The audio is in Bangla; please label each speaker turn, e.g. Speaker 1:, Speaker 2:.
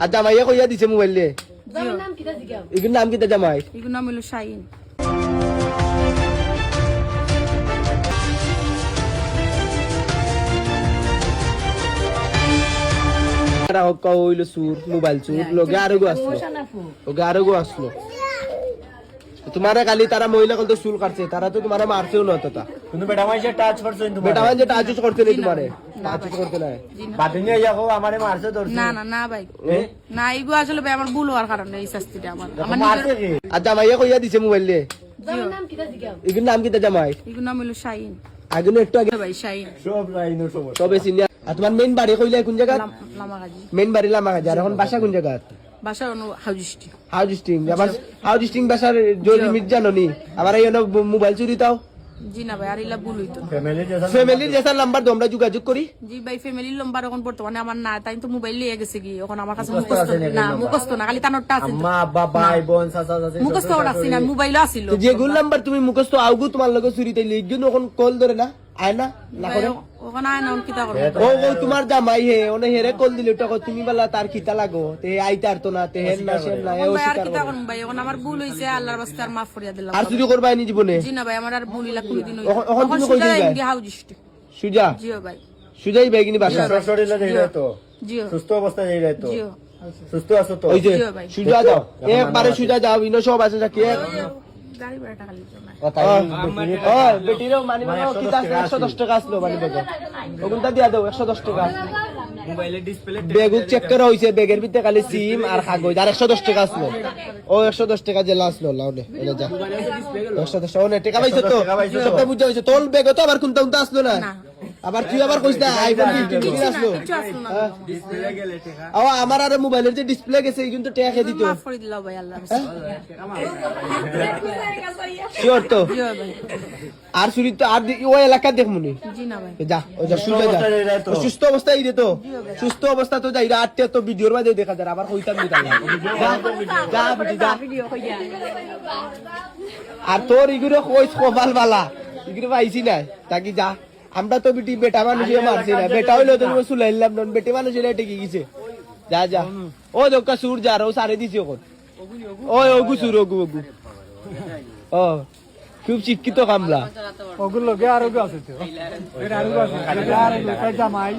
Speaker 1: আর জামাইয়া কইয়া দিছে মোবাইল দিয়ে
Speaker 2: জামাই নাম কিটা জিগাও
Speaker 1: এগুর নাম কিতা জামাই
Speaker 3: এগুলো নাম হলো শাহিন।
Speaker 1: হইলো সুর মোবাইল সুর লগে আরো গো আসলো ওকে আরো গো আসলো তোমারে কালি তারা মহিলা কল তো চুল কাটছে তারা তো তোমারে মারছেও না তা
Speaker 4: তুমি বেটা মাইছে টাচ করছো তুমি
Speaker 1: বেটা মানে টাচ করতে নেই তোমারে টাচ করতে নাই
Speaker 4: বাদিনে যাও আমারে মারছে ধরছে
Speaker 3: না না না ভাই না এগুলো আসলে ভাই আমার ভুল হওয়ার কারণে এই শাস্তিটা আমার আমার
Speaker 4: মারছে কি
Speaker 1: আর জামাইয়া কইয়া দিছে মোবাইল দিয়ে
Speaker 2: জামাই নাম কিটা জিগাও
Speaker 1: এগুর নাম কিতা জামাই
Speaker 3: এগুলো নাম হলো শাহিন।
Speaker 1: আগে একটু আগে
Speaker 3: ভাই শাহিন
Speaker 4: সব লাইনো সমস্যা
Speaker 1: তবে সিনিয়র আর তোমার মেইন বাড়ি কইলে কোন জায়গা
Speaker 3: লামাগাজি
Speaker 1: মেইন বাড়ি লামাগাজি আর এখন বাসা কোন জায়গা
Speaker 3: বাসা হাউজিস্টি।
Speaker 1: হাউস স্টিং আবার হাউস স্টিং বাসার জরি মিট জানো নি আবার এই মোবাইল চুরি তাও
Speaker 3: জি না ভাই আর এলা ভুল হইতো না।
Speaker 1: ফ্যামিলির যেসব নাম্বার তোমরা যোগাযোগ করি
Speaker 3: জি ভাই ফ্যামিলির নাম্বার এখন বর্তমানে আমার না তাই তো মোবাইল লিয়ে গেছে কি এখন আমার কাছে মুখস্থ না মুখস্থ না খালি তানোরটা আছে
Speaker 4: আম্মা আব্বা ভাই বোন চাচা চাচি
Speaker 3: মুখস্থ রাখছি না মোবাইলও আছিল
Speaker 1: তো যেগুলো নাম্বার তুমি মুখস্থ আউগু তোমার লগে চুরিতে লিখগুন এখন কল ধরে না আয় না না করে
Speaker 3: ওখানে আয় না কিতা করবো
Speaker 1: ও ও তোমার জামাই হে ওনে হেরে কল দিলে ওটা তুমি বলা তার কিতা লাগো তে আইতার তো না তে হেন না সেন না এ
Speaker 3: ভাই আর
Speaker 1: অস্বীকার
Speaker 3: কিতা
Speaker 1: করে
Speaker 3: করবো ভাই এখন আমার ভুল হইছে আল্লাহর রাস্তায় আর মাফ করিয়া দিলাম
Speaker 1: আর চুরি করবাই নি জীবনে
Speaker 3: জি না ভাই আমার আর ভুল ইলা কোনদিন
Speaker 1: এখন তুমি কই দিবা?
Speaker 3: হাউজিস্টি।
Speaker 1: সুজা
Speaker 3: জিও ভাই
Speaker 1: সুজাই বেগিনি বাসা
Speaker 4: শরীরে যাই তো
Speaker 3: জিও
Speaker 4: সুস্থ অবস্থায় যাই তো
Speaker 3: জিও
Speaker 4: সুস্থ আছো তো
Speaker 1: ওই যে
Speaker 3: জিও ভাই।
Speaker 1: সুজা যাও একবারে সুজা যাও ইনো সব আছে কি
Speaker 3: গাড়ি ভাড়াটা খালি জমা
Speaker 1: বেটিরও মানি বাবা কিতা 110 টাকা আসলো মানি বাবা ওগুনটা দিয়া দাও 110 টাকা
Speaker 4: মোবাইলের ডিসপ্লে
Speaker 1: বেগ চেক করা হইছে বেগের ভিতরে খালি সিম আর কাগজ আর 110 টাকা আসলো ও 110 টাকা যে আসলো লাউনে এনে যা 110 ওনে টাকা পাইছো তো সবটা বুঝা হইছে তোল বেগ তো আবার কোনটা কোনটা আসলো না আবার তুই আবার কইছ না আইফোন 15 কি আসলো
Speaker 3: কিছু আসলো না
Speaker 4: ডিসপ্লে গেলে টাকা
Speaker 1: ও আমার আর মোবাইলের যে ডিসপ্লে গেছে এই কিন্তু টাকা খেয়ে দিত
Speaker 3: মাফ করে দিলাম ভাই আল্লাহর রাস্তায়
Speaker 1: শিওর তো
Speaker 3: জিও ভাই
Speaker 1: আর চুরি তো আর ও এলাকা দেখমুনি
Speaker 3: জি না ভাই
Speaker 1: যা ও যা সুজা যা ও সুস্থ অবস্থায় ইরে তো সুস্থ অবস্থা তো যাইরা আটটা তো ভিডিওর মাঝে দেখা যায় আবার কইতাম নি তাই যা বিটি যা আর তোর ইগুলো কইস কপাল বালা ইগুলো পাইছি না তাকি যা আমরা তো বিটি বেটা মানুষে মারছি না বেটা হইলো তো তুমি সুলাইলাম না বেটি মানুষের টেকে গেছে যা যা ও দোকা সুর যা ও সারে দিছি ওখন ওই ওগু সুর ওগু ওগু ও খুব শিক্ষিত কামলা
Speaker 4: ওগুলো গে আর আছে তো এর আর আছে জামাই